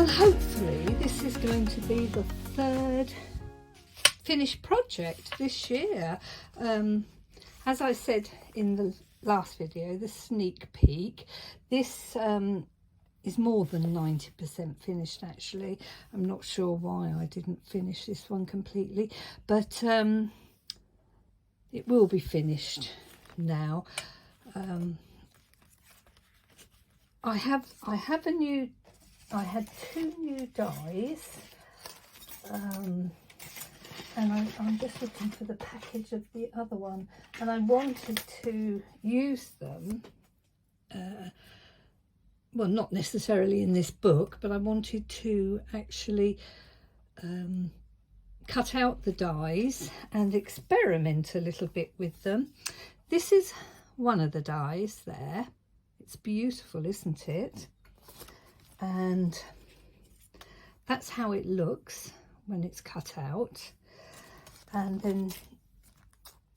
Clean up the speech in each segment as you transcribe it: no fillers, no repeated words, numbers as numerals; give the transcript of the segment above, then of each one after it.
Well, hopefully this is going to be the third finished project this year. As I said in the last video, the sneak peek, this is more than 90% finished actually. I'm not sure why I didn't finish this one completely, but it will be finished now. I had two new dies, and I'm just looking for the package of the other one, and I wanted to use them, well, not necessarily in this book, but I wanted to actually cut out the dies and experiment a little bit with them. This is one of the dies there. It's beautiful, isn't it? And that's how it looks when it's cut out. And then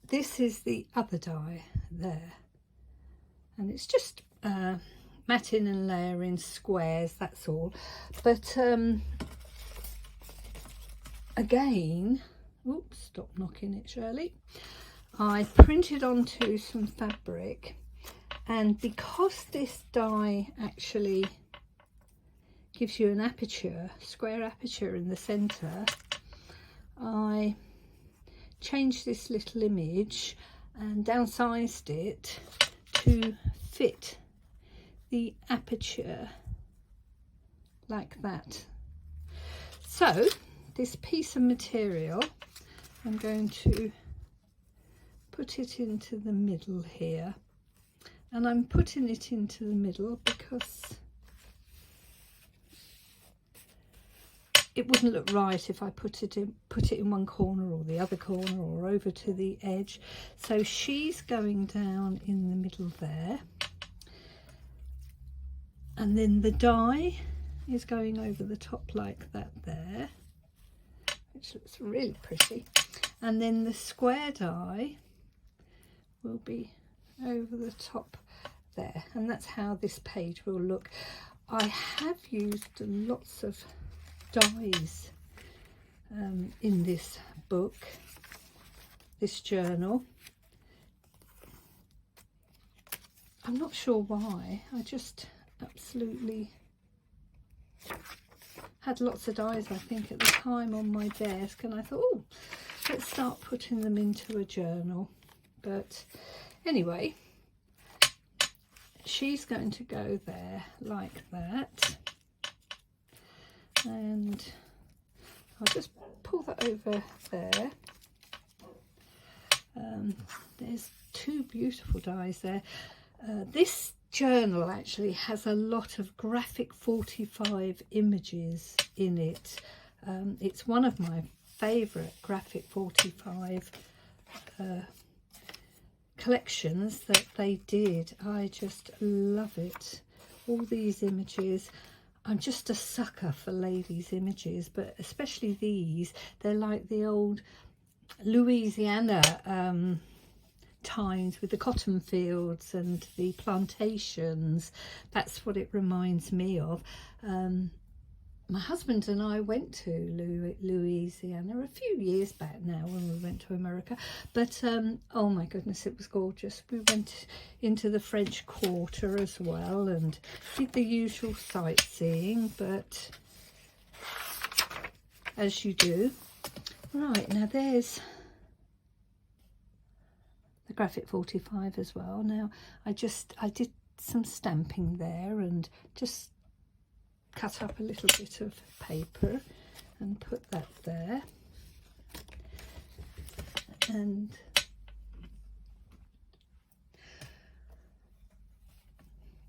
this is the other die there, and it's just matting and layering squares, that's all. But again, oops, stop knocking it, Shirley. I printed onto some fabric, and because this die actually gives you an aperture, square aperture in the centre, I changed this little image and downsized it to fit the aperture like that. So this piece of material, I'm going to put it into the middle here, and I'm putting it into the middle because it wouldn't look right if I put it in one corner or the other corner or over to the edge. So she's going down in the middle there, and then the die is going over the top like that there, which looks really pretty, and then the square die will be over the top there, and that's how this page will look. I have used lots of dies in this book, this journal. I'm not sure why, I just absolutely had lots of dies, I think, at the time on my desk, and I thought, oh, let's start putting them into a journal. But anyway, she's going to go there like that, and I'll just pull that over there. There's two beautiful dies there. This journal actually has a lot of graphic 45 images in it. It's one of my favourite graphic 45 collections that they did. I just love it. All these images. I'm just a sucker for ladies' images, but especially these. They're like the old Louisiana times with the cotton fields and the plantations. That's what it reminds me of. My husband and I went to Louisiana a few years back now when we went to America, but oh my goodness, it was gorgeous. We went into the French Quarter as well and did the usual sightseeing, but as you do. Right, now there's the graphic 45 as well. Now I did some stamping there and just cut up a little bit of paper and put that there, and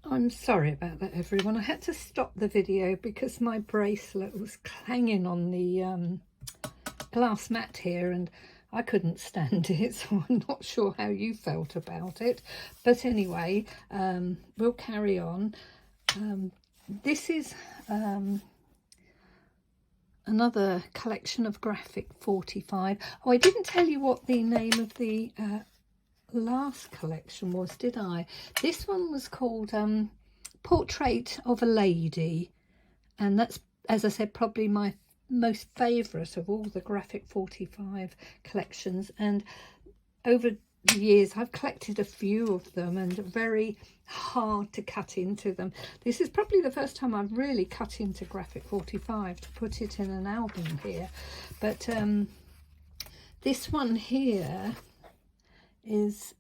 I'm sorry about that, everyone. I had to stop the video because my bracelet was clanging on the glass mat here, and I couldn't stand it, so I'm not sure how you felt about it. But anyway, we'll carry on. This is another collection of graphic 45. Oh, I didn't tell you what the name of the last collection was, did I? This one was called Portrait of a Lady, and that's as I said, probably my most favourite of all the Graphic 45 collections, and over the years I've collected a few of them and very hard to cut into them. This is probably the first time I've really cut into Graphic 45 to put it in an album here. But this one here is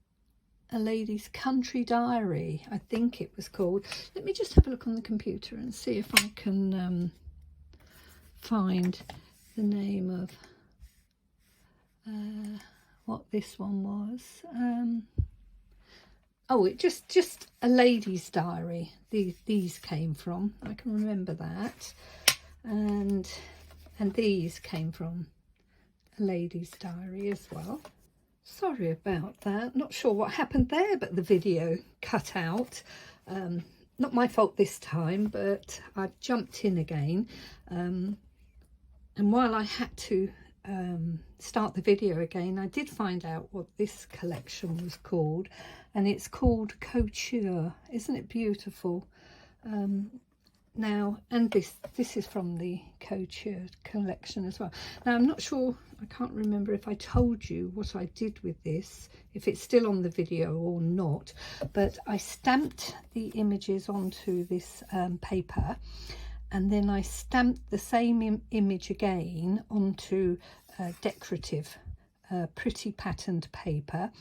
a lady's country diary, I think it was called. Let me just have a look on the computer and see if I can find the name of what this one was. Oh, it just a lady's diary. These came from, I can remember that, and these came from a lady's diary as well. Sorry about that, not sure what happened there, but the video cut out. Not my fault this time, but I've jumped in again, and while I had to start the video again, I did find out what this collection was called, and it's called Couture. Isn't it beautiful? Now, and this is from the Couture collection as well. Now, I'm not sure, I can't remember if I told you what I did with this, if it's still on the video or not, but I stamped the images onto this paper, and then I stamped the same image again onto decorative pretty patterned paper,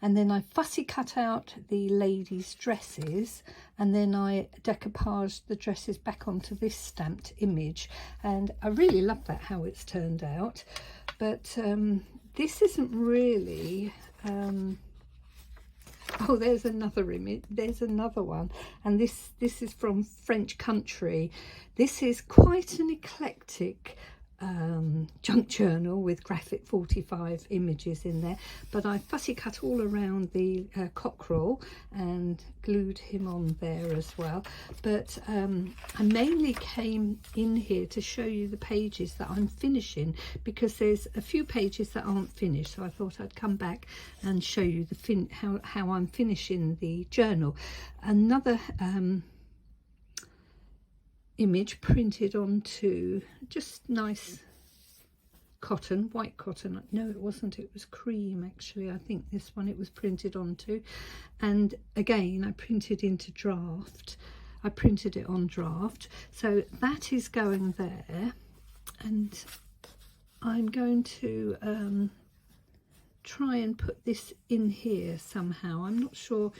and then I fussy cut out the ladies' dresses, and then I decoupaged the dresses back onto this stamped image, and I really love that, how it's turned out. But this isn't really oh, there's another image, there's another one, and this is from French Country. This is quite an eclectic junk journal with Graphic 45 images in there, but I fussy cut all around the cockerel and glued him on there as well. But I mainly came in here to show you the pages that I'm finishing, because there's a few pages that aren't finished, so I thought I'd come back and show you the how I'm finishing the journal. Another image printed onto just nice cotton, white cotton. No, it wasn't, it was cream actually. I think this one it was printed onto, and again I printed into draft. I printed it on draft, so that is going there, and I'm going to try and put this in here somehow. I'm not sure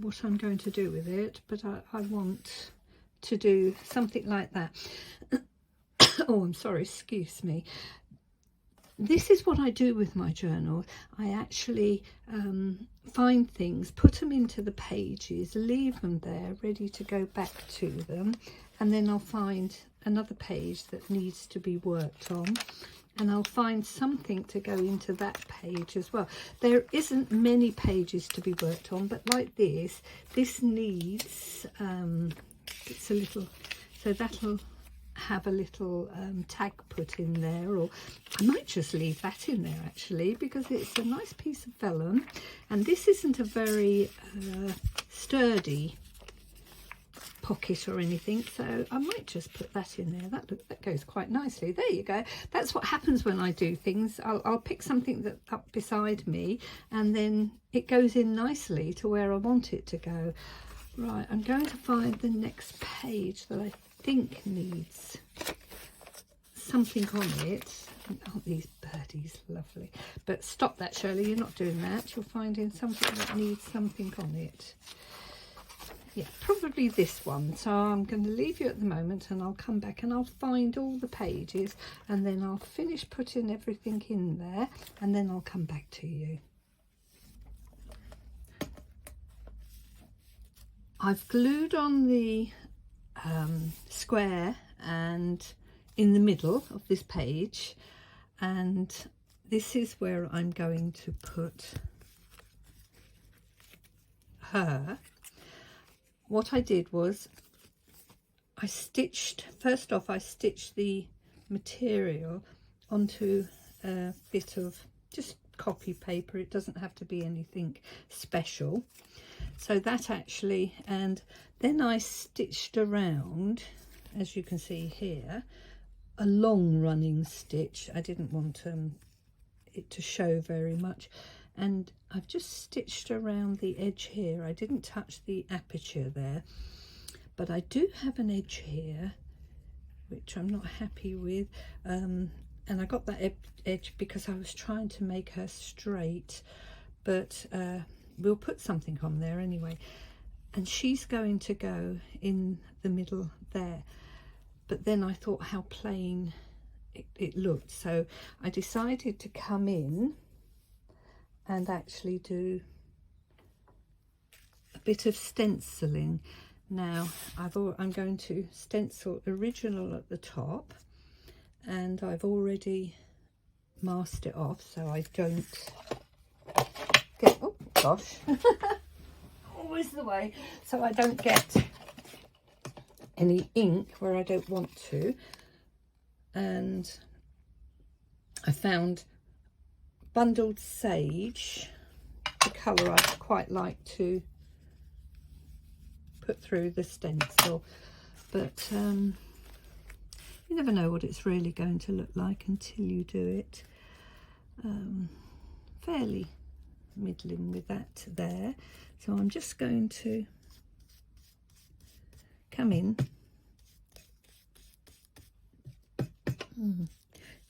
what I'm going to do with it, but I want to do something like that. Oh, I'm sorry, excuse me. This is what I do with my journal. I actually find things, put them into the pages, leave them there ready to go back to them, and then I'll find another page that needs to be worked on, and I'll find something to go into that page as well. There isn't many pages to be worked on, but like this needs it's a little, so that'll have a little tag put in there, or I might just leave that in there actually, because it's a nice piece of vellum, and this isn't a very sturdy pocket or anything, so I might just put that in there. That goes quite nicely. There you go. That's what happens when I do things. I'll pick something that's up beside me, and then it goes in nicely to where I want it to go. Right, I'm going to find the next page that I think needs something on it. Aren't these birdies lovely? But stop that, Shirley, you're not doing that. You're finding something that needs something on it. Yeah, probably this one. So I'm going to leave you at the moment, and I'll come back and I'll find all the pages, and then I'll finish putting everything in there, and then I'll come back to you. I've glued on the square and in the middle of this page, and this is where I'm going to put her. What I did was I stitched, first off I stitched the material onto a bit of just copy paper. It doesn't have to be anything special. So that actually, and then I stitched around, as you can see here, a long running stitch. I didn't want it to show very much, and I've just stitched around the edge here. I didn't touch the aperture there, but I do have an edge here which I'm not happy with, and I got that edge because I was trying to make her straight, but we'll put something on there anyway. And she's going to go in the middle there, but then I thought how plain it looked, so I decided to come in and actually do a bit of stenciling. Now I'm going to stencil original at the top, and I've already masked it off so I don't get, oh gosh, always the way, so I don't get any ink where I don't want to. And I found bundled sage, the colour I quite like to put through the stencil, but you never know what it's really going to look like until you do it. Fairly middling with that there, so I'm just going to come in.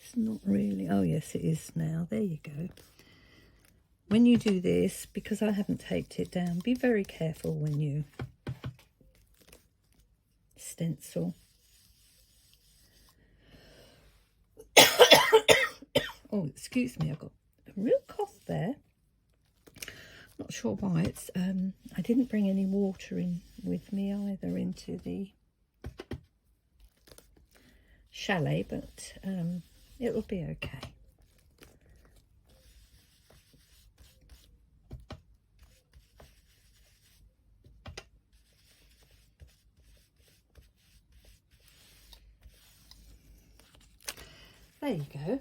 It's not really, oh yes it is now, there you go. When you do this, because I haven't taped it down, be very careful when you stencil. Oh, excuse me, I've got a real cough there. Not sure why. It's I didn't bring any water in with me either into the chalet, but it'll be okay. There you go.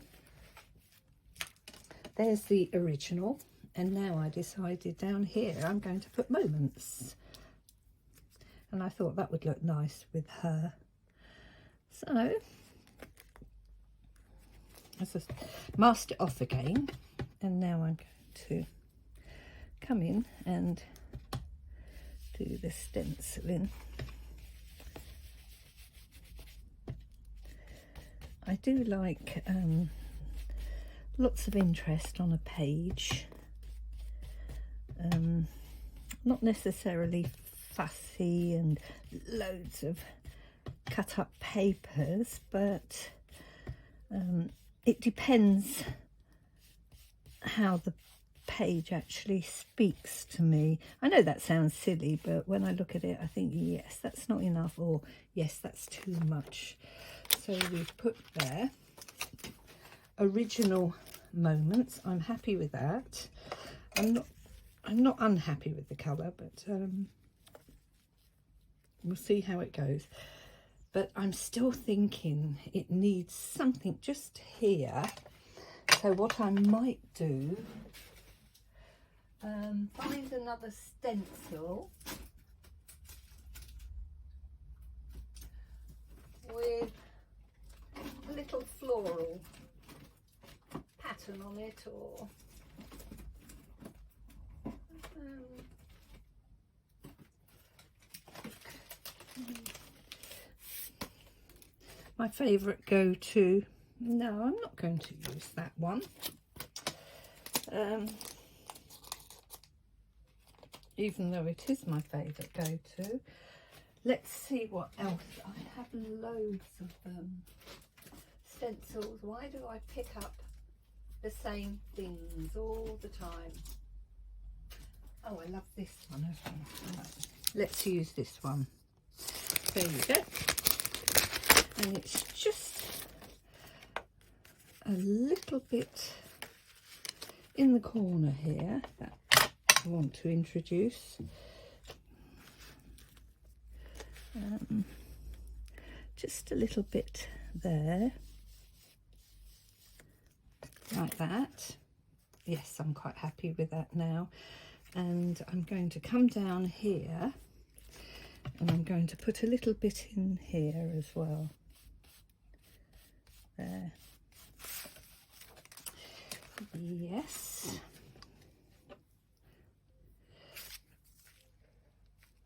There's the original, and now I decided down here I'm going to put moments, and I thought that would look nice with her. So I just masked it off again, and now I'm going to come in and do the stenciling. I do like lots of interest on a page, not necessarily fussy and loads of cut up papers, but it depends how the page actually speaks to me. I know that sounds silly, but when I look at it I think, yes, that's not enough, or yes, that's too much. So we've put there original moments. I'm happy with that. I'm not unhappy with the colour, but we'll see how it goes. But I'm still thinking it needs something just here. So what I might do, find another stencil with a little floral pattern on it, or my favourite go-to. No, I'm not going to use that one. Even though it is my favourite go-to. Let's see what else. I have loads of stencils. Why do I pick up the same things all the time? Oh, I love this one. Okay. Let's use this one. There you go. And it's just a little bit in the corner here that I want to introduce. Just a little bit there, like that. Yes, I'm quite happy with that now. And I'm going to come down here And I'm going to put a little bit in here as well. There. Yes.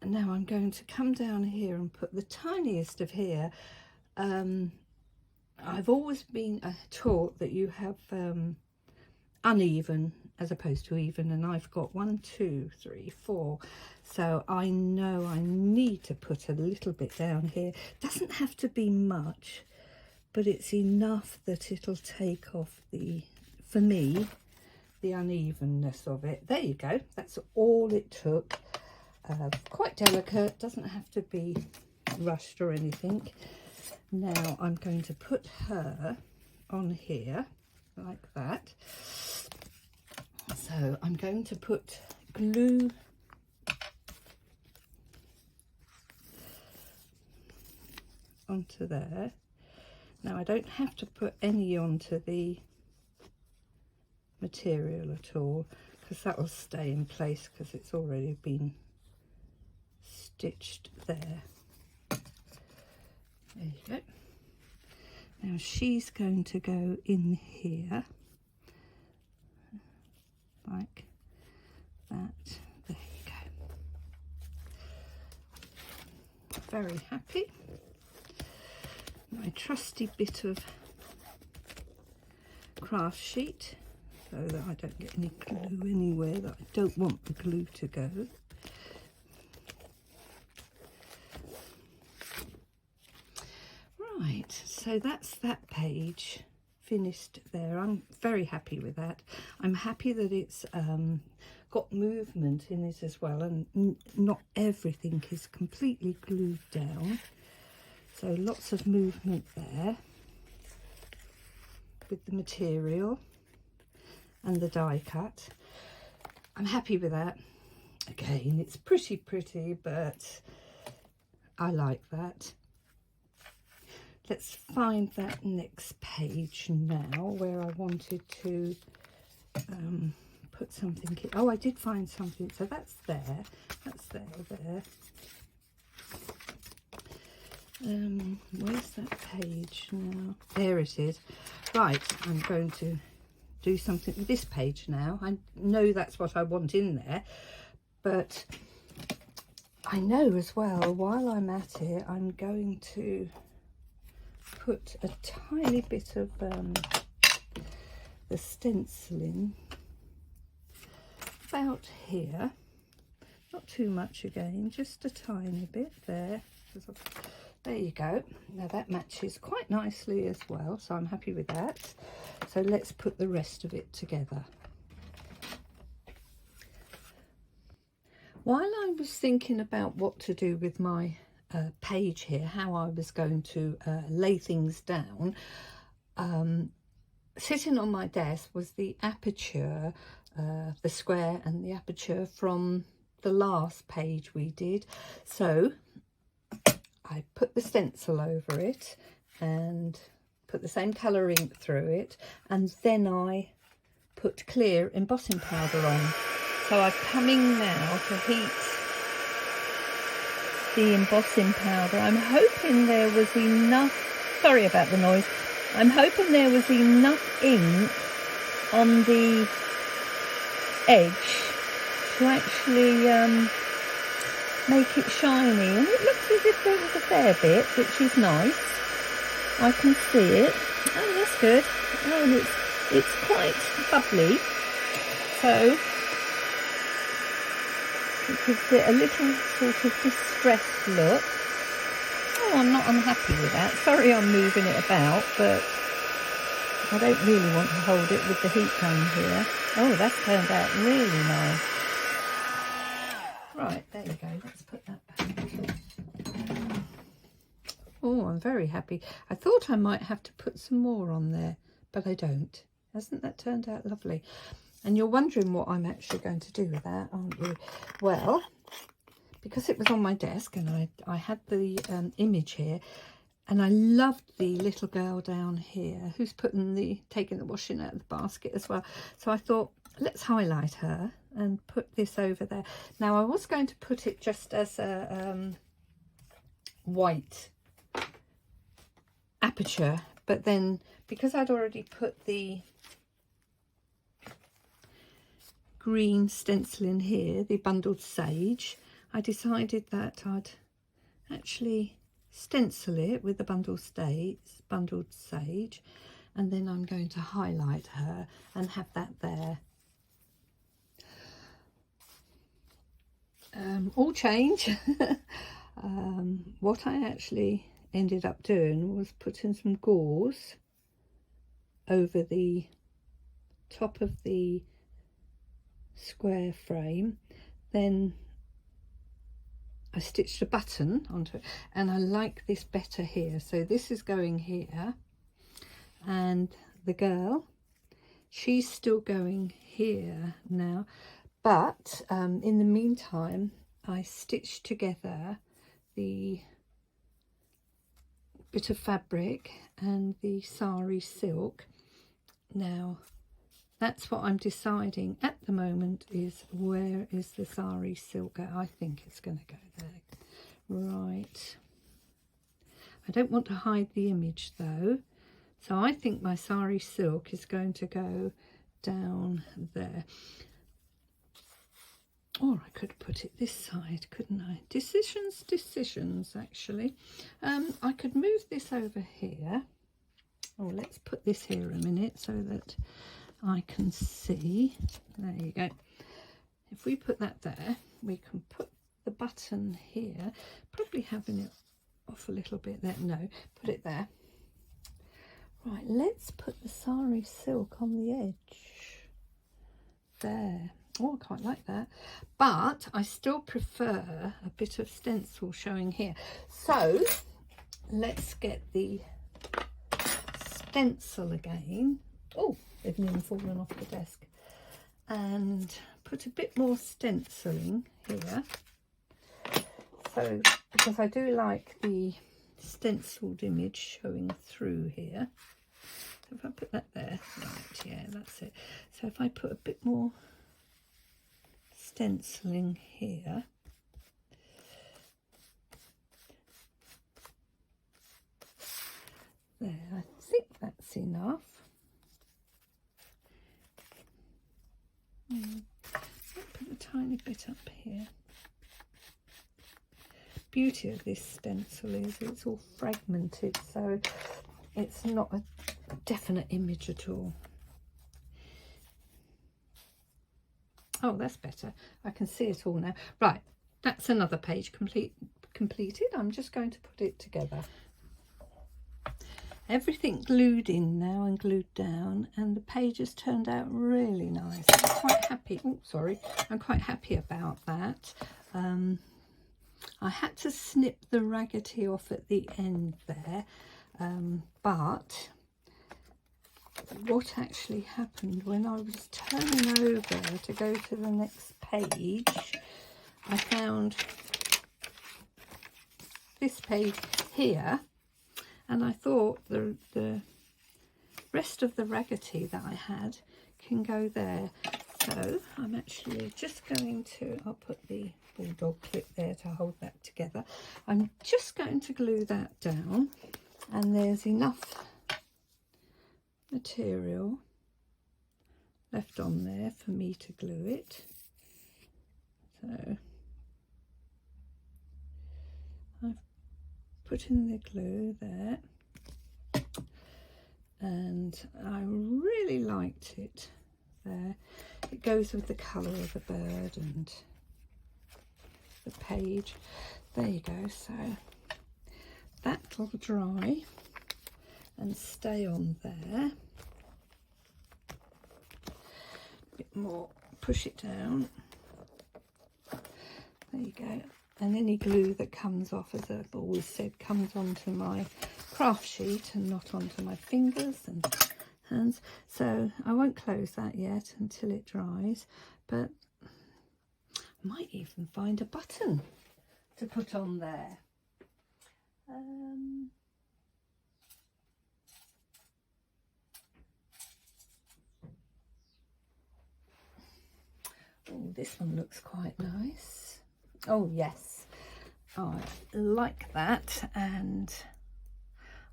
And now I'm going to come down here and put the tiniest of here. I've always been taught that you have uneven as opposed to even, and I've got 1, 2, 3, 4. So I know I need to put a little bit down here. Doesn't have to be much, but it's enough that it'll take off the, for me, the unevenness of it. There you go. That's all it took. Quite delicate, doesn't have to be rushed or anything. Now I'm going to put her on here like that. So I'm going to put glue onto there. Now I don't have to put any onto the material at all, because that will stay in place because it's already been stitched there. There you go. Now she's going to go in here like that. There you go. Very happy. My trusty bit of craft sheet so that I don't get any glue anywhere that I don't want the glue to go. Right, so that's that page finished there. I'm very happy with that. I'm happy that it's got movement in it as well, and not everything is completely glued down. So lots of movement there with the material and the die cut. I'm happy with that. Again, it's pretty, but I like that. Let's find that next page now where I wanted to put something in. Oh, I did find something. So that's there. That's there. Where's that page now? There it is. Right, I'm going to do something with this page now. I know that's what I want in there, but I know as well, while I'm at it, I'm going to put a tiny bit of the stenciling about here. Not too much again, just a tiny bit there. There you go. Now that matches quite nicely as well, so I'm happy with that. So let's put the rest of it together. While I was thinking about what to do with my page here, how I was going to lay things down, sitting on my desk was the aperture, the square and the aperture from the last page we did. So I put the stencil over it and put the same colour ink through it, and then I put clear embossing powder on. So I'm coming now to heat the embossing powder. I'm hoping there was enough, sorry about the noise, I'm hoping there was enough ink on the edge to actually make it shiny, and it looks as if there was a fair bit, which is nice. I can see it. Oh, that's good. Oh, and it's quite bubbly, so it gives it a little sort of distressed look. Oh, I'm not unhappy with that. Sorry I'm moving it about, but I don't really want to hold it with the heat gun here. Oh, that's turned out really nice. Right, there you go. Let's put that back. Oh, I'm very happy. I thought I might have to put some more on there, but I don't. Hasn't that turned out lovely? And you're wondering what I'm actually going to do with that, aren't you? Well, because it was on my desk and I had the image here, and I loved the little girl down here who's taking the washing out of the basket as well. So I thought, let's highlight her and put this over there. Now I was going to put it just as a white aperture, but then because I'd already put the green stencil in here, the bundled sage, I decided that I'd actually stencil it with the bundled sage, and then I'm going to highlight her and have that there. All change. What I actually ended up doing was putting some gauze over the top of the square frame, then I stitched a button onto it, and I like this better here. So this is going here, and the girl, she's still going here now, but in the meantime I stitched together the bit of fabric and the sari silk. Now that's what I'm deciding at the moment, is where is the sari silk? I think it's going to go there. Right. I don't want to hide the image though, so I think my sari silk is going to go down there. Or I could put it this side, couldn't I? Decisions actually. I could move this over here. Oh, let's put this here a minute so that I can see. There you go. If we put that there, we can put the button here, probably having it off a little bit there. No, put it there. Right, let's put the sari silk on the edge there. Oh, I quite like that, but I still prefer a bit of stencil showing here. So let's get the stencil again. Oh, they've nearly fallen off the desk. And put a bit more stenciling here. So, because I do like the stenciled image showing through here. So if I put that there, right, yeah, that's it. So if I put a bit more stenciling here, there, I think that's enough. Put a tiny bit up here. Beauty of this stencil is it's all fragmented, so it's not a definite image at all. Oh, that's better. I can see it all now. Right, that's another page completed. I'm just going to put it together. Everything glued in now and glued down, and the page has turned out really nice. I'm quite happy. Oh, sorry. I'm quite happy about that. I had to snip the raggedy off at the end there, but what actually happened when I was turning over to go to the next page, I found this page here, and I thought the rest of the raggedy that I had can go there. So I'm actually just going to, I'll put the bulldog clip there to hold that together. I'm just going to glue that down, and there's enough material left on there for me to glue it. So I've put in the glue there, and I really liked it there. It goes with the colour of the bird and the page. There you go. So that'll dry and stay on there. A bit more, push it down. There you go. And any glue that comes off, as I've always said, comes onto my craft sheet and not onto my fingers and hands. So I won't close that yet until it dries, but I might even find a button to put on there. Oh, this one looks quite nice. Oh yes, I like that, and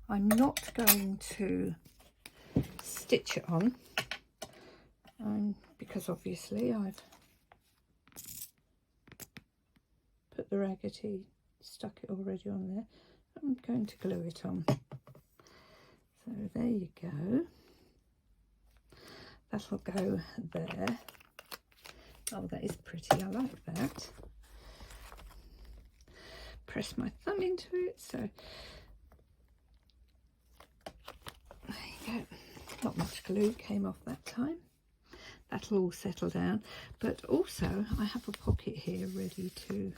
I'm not going to stitch it on, because obviously I've put the raggedy, stuck it already on there. I'm going to glue it on. So there you go. That'll go there. Oh, that is pretty. I like that. Press my thumb into it. So there you go. Not much glue came off that time. That'll all settle down. But also I have a pocket here ready to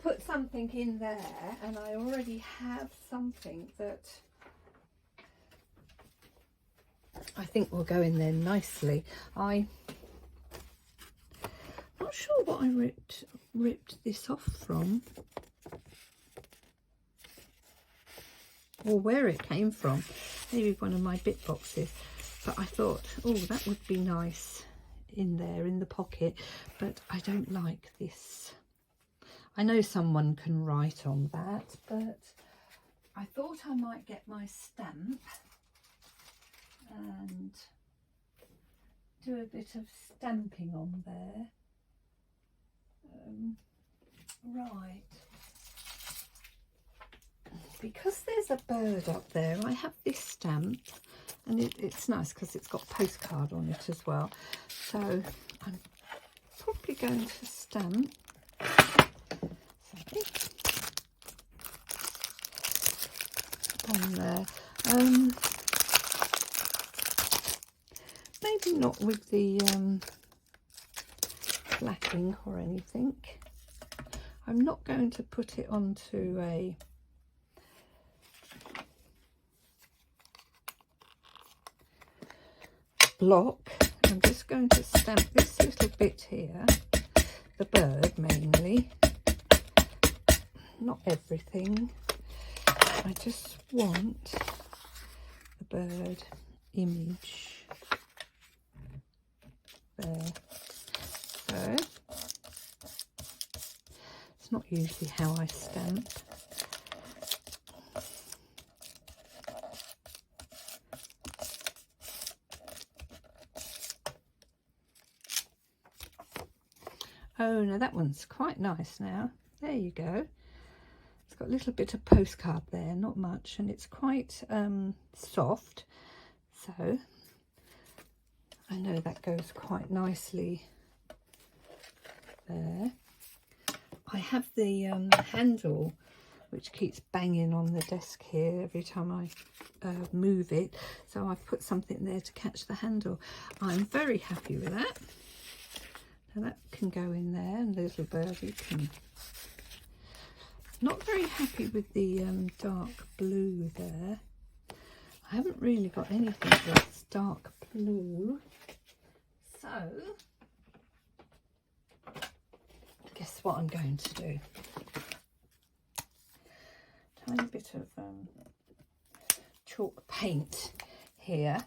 put something in there, and I already have something that I think will go in there nicely. I'm not sure what I ripped this off from, or where it came from. Maybe one of my bit boxes, but I thought, oh, that would be nice in there in the pocket. But I don't like this. I know someone can write on that, but I thought I might get my stamp and do a bit of stamping on there. Right, because there's a bird up there, I have this stamp, and it's nice because it's got postcard on it as well. So I'm probably going to stamp. Sorry. On there. Maybe not with the blacking or anything. I'm not going to put it onto a block. I'm just going to stamp this little bit here, the bird mainly, not everything. I just want the bird image there. So it's not usually how I stamp. Oh, no, that one's quite nice now. There you go. It's got a little bit of postcard there, not much, and it's quite soft. So I know that goes quite nicely there. I have the handle, which keeps banging on the desk here every time I move it. So I've put something there to catch the handle. I'm very happy with that. Now that can go in there, and the little birdie can. Not very happy with the dark blue there. I haven't really got anything that's dark blue. So guess what I'm going to do? Tiny bit of chalk paint here.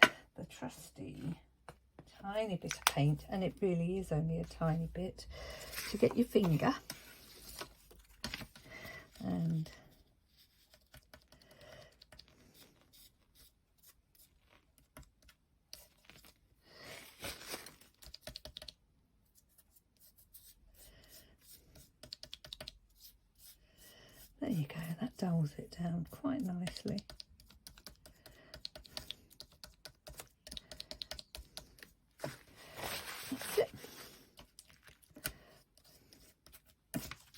The trusty tiny bit of paint, and it really is only a tiny bit, to get your finger and there you go. That dulls it down quite nicely. That's it. I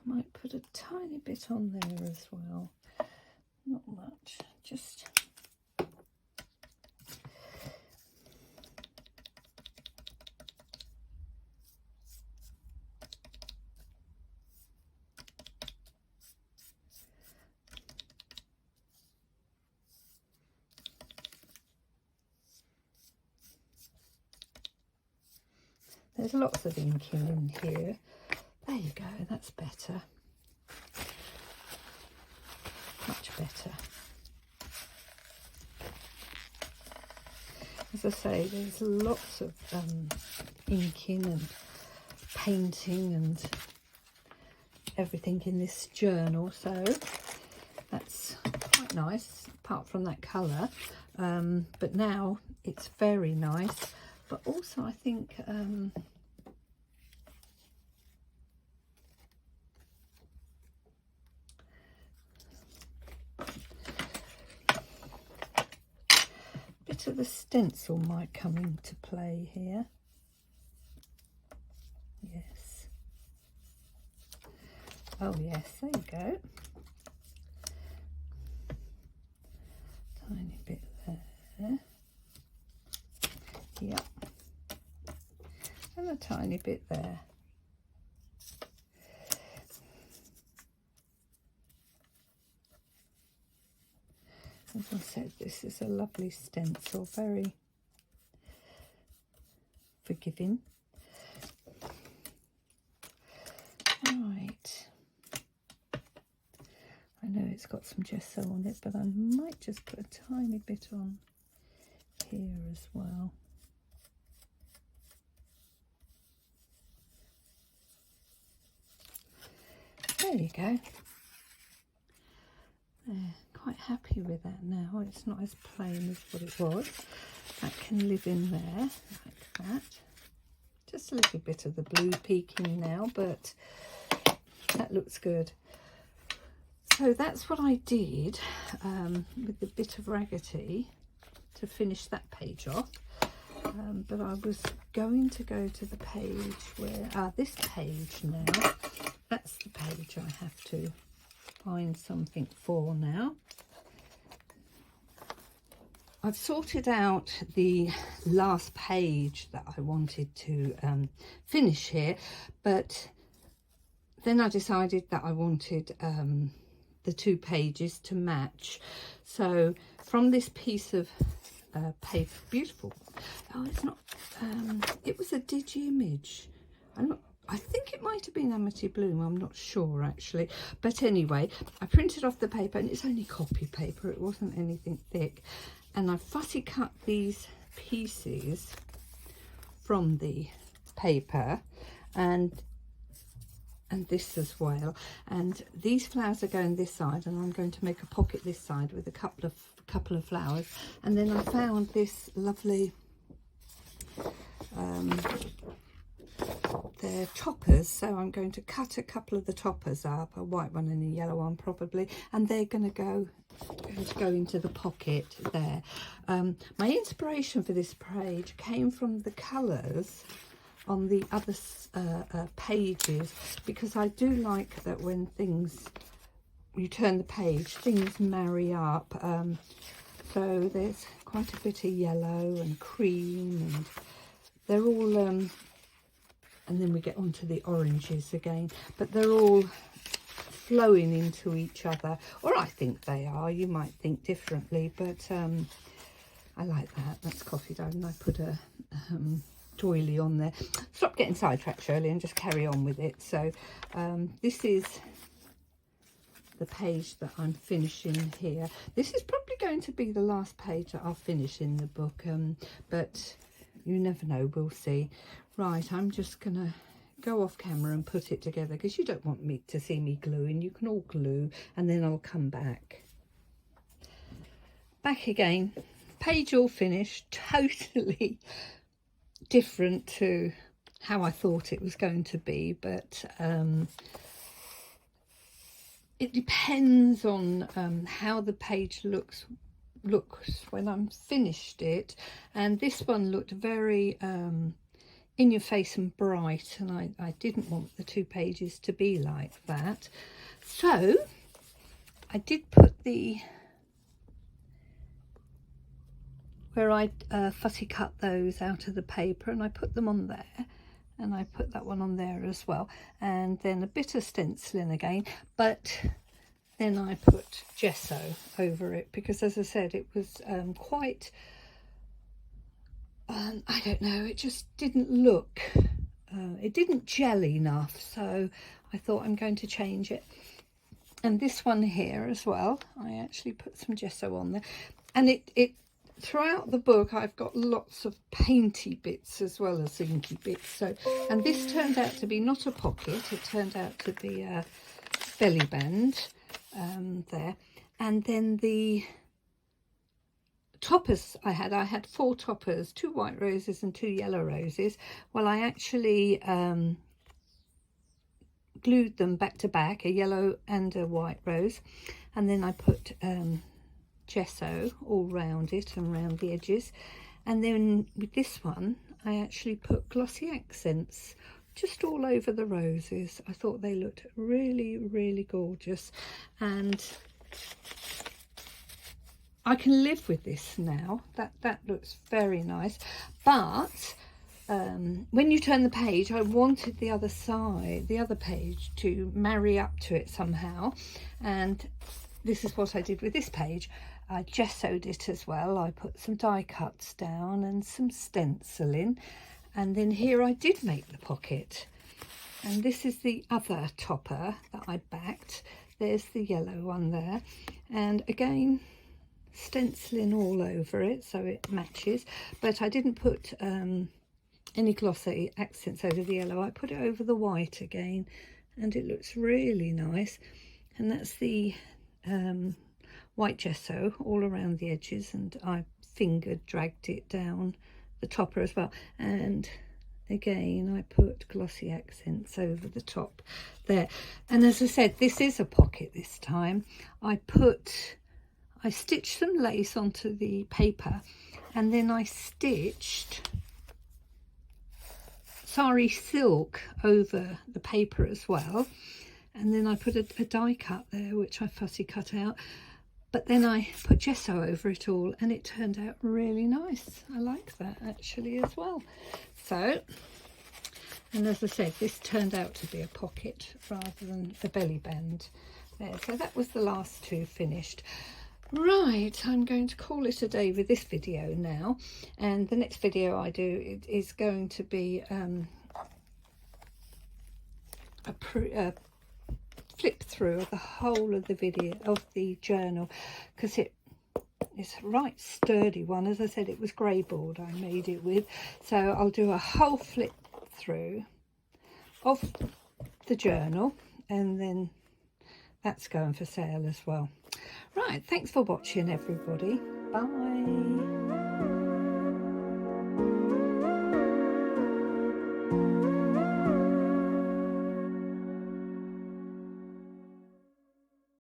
might put a tiny bit on there as well. Not much, just there's lots of inking in here. There you go, that's better. Much better. as I say, there's lots of inking and painting and everything in this journal, so that's quite nice, apart from that colour. But now it's very nice, but also I think bit of the stencil might come into play here. Yes. Oh yes, there you go. Tiny bit there. Yep. And a tiny bit there. As I said, this is a lovely stencil, very forgiving. Right. I know it's got some gesso on it, but I might just put a tiny bit on here as well. There you go. There, quite happy with that now. It's not as plain as what it was. That can live in there like that. Just a little bit of the blue peeking now, but that looks good. So that's what I did with the bit of raggedy to finish that page off. But I was going to go to the page where, this page now, that's the page I have to find something for now. I've sorted out the last page that I wanted to finish here, but then I decided that I wanted the 2 pages to match. So from this piece of paper, beautiful. Oh, it's not, it was a digi image. I think it might have been Amity Bloom, I'm not sure actually. But anyway, I printed off the paper, and it's only copy paper, it wasn't anything thick. And I fussy cut these pieces from the paper, and this as well. And these flowers are going this side, and I'm going to make a pocket this side with a couple of flowers. And then I found this lovely they're toppers, so I'm going to cut a couple of the toppers up, a white one and a yellow one probably, and they're going to go into the pocket there. My inspiration for this page came from the colours on the other pages, because I do like that when you turn the page, things marry up. So there's quite a bit of yellow and cream, and they're all and then we get onto the oranges again, but they're all flowing into each other, or I think they are. You might think differently, but I like that. That's coffee dough, and I put a doily on there. Stop getting sidetracked, Shirley, and just carry on with it. So this is the page that I'm finishing here. This is probably going to be the last page that I'll finish in the book, but you never know, we'll see. Right, I'm just gonna go off camera and put it together, because you don't want me to see me gluing. You can all glue, and then I'll come back again. Page all finished, totally different to how I thought it was going to be, but it depends on how the page looks when I'm finished it. And this one looked very in your face and bright, and I didn't want the 2 pages to be like that. So I did put where I fussy cut those out of the paper, and I put them on there, and I put that one on there as well, and then a bit of stenciling again, but then I put gesso over it, because as I said, it was quite I don't know, it just didn't look it didn't gel enough, so I thought I'm going to change it. And this one here as well, I actually put some gesso on there, and throughout the book I've got lots of painty bits as well as inky bits. So, and this turned out to be not a pocket, it turned out to be a belly band there. And then the toppers I had 4 toppers, 2 white roses and 2 yellow roses. Well, I actually glued them back to back, a yellow and a white rose, and then I put gesso all round it and round the edges. And then with this one I actually put glossy accents just all over the roses. I thought they looked really, really gorgeous, and I can live with this now. That looks very nice. But when you turn the page, I wanted the other side, the other page, to marry up to it somehow, and this is what I did with this page. I gessoed it as well. I put some die cuts down and some stenciling, and then here I did make the pocket. And this is the other topper that I backed. There's the yellow one there, and again stenciling all over it so it matches, but I didn't put any glossy accents over the yellow. I put it over the white again, and it looks really nice. And that's the white gesso all around the edges, and I dragged it down the topper as well. And again I put glossy accents over the top there. And as I said, this is a pocket this time. I stitched some lace onto the paper, and then I stitched sari silk over the paper as well, and then I put a die cut there which I fussy cut out, but then I put gesso over it all, and it turned out really nice. I like that actually as well. So, and as I said, this turned out to be a pocket rather than a belly band there. So that was the last 2 finished. Right, I'm going to call it a day with this video now, and the next video I do is going to be a flip through of the whole of the video of the journal, because it's a right sturdy one. As I said, it was grey board I made it with, so I'll do a whole flip through of the journal, and then that's going for sale as well. Right, thanks for watching everybody. Bye.